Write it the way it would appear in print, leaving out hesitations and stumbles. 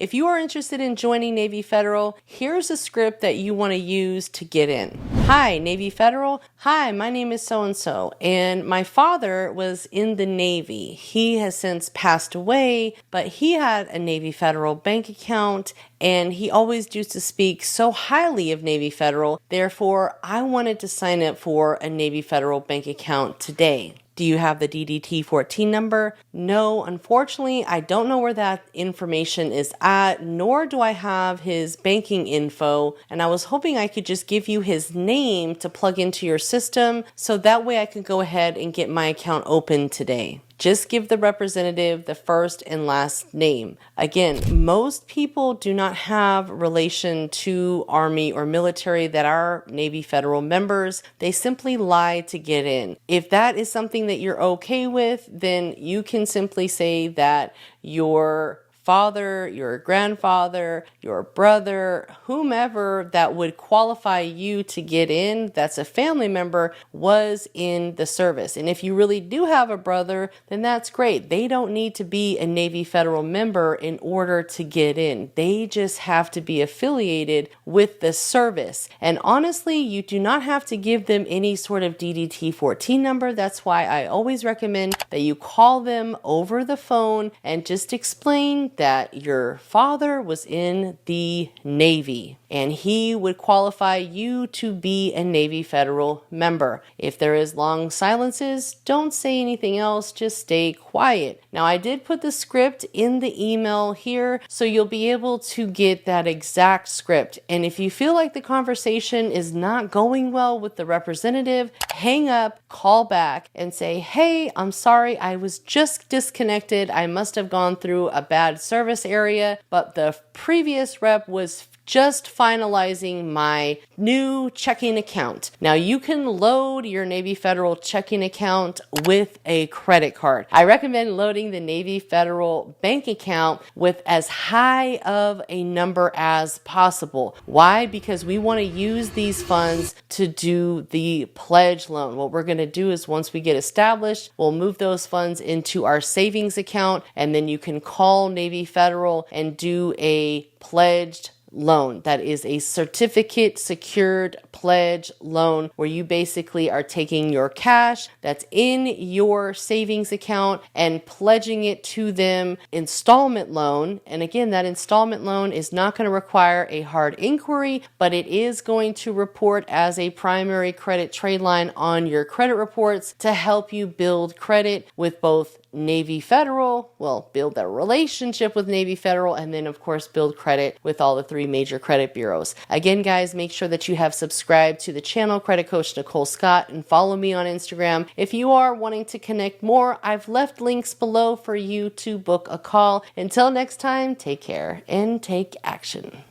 If you are interested in joining Navy Federal, here's a script that you want to use to get in. Hi, Navy Federal. Hi, my name is so-and-so, and my father was in the Navy. He has since passed away, but he had a Navy Federal bank account, and he always used to speak so highly of Navy Federal. Therefore, I wanted to sign up for a Navy Federal bank account today. Do you have the DDT 14 number? No, unfortunately, I don't know where that information is at, nor do I have his banking info, and I was hoping I could just give you his name to plug into your system, so that way I could go ahead and get my account open today. Just give the representative the first and last name. Again, most people do not have relation to Army or military that are Navy Federal members. They simply lie to get in. If that is something that you're okay with, then you can simply say that your father, your grandfather, your brother, whomever that would qualify you to get in, that's a family member, was in the service. And if you really do have a brother, then that's great. They don't need to be a Navy Federal member in order to get in. They just have to be affiliated with the service. And honestly, you do not have to give them any sort of DDT 14 number. That's why I always recommend that you call them over the phone and just explain that your father was in the Navy and he would qualify you to be a Navy Federal member. If there is long silences, don't say anything else, just stay quiet. Now, I did put the script in the email here, so you'll be able to get that exact script. And if you feel like the conversation is not going well with the representative, hang up, call back, and say, hey, I'm sorry, I was just disconnected. I must have gone through a bad service area, but the previous rep was just finalizing my new checking account. Now you can load your Navy Federal checking account with a credit card. I recommend loading the Navy Federal bank account with as high of a number as possible. Why? Because we want to use these funds to do the pledge loan. What we're going to do is once we get established, we'll move those funds into our savings account, and then you can call Navy Federal and do a pledged loan. That is a certificate secured pledge loan where you basically are taking your cash that's in your savings account and pledging it to them installment loan. And again, that installment loan is not going to require a hard inquiry, but it is going to report as a primary credit trade line on your credit reports to help you build credit with both Navy Federal, well, build that relationship with Navy Federal, and then of course build credit with all the three major credit bureaus. Again, guys, make sure that you have subscribed to the channel Credit Coach Nicole Scott and follow me on Instagram. If you are wanting to connect more, I've left links below for you to book a call. Until next time, take care and take action.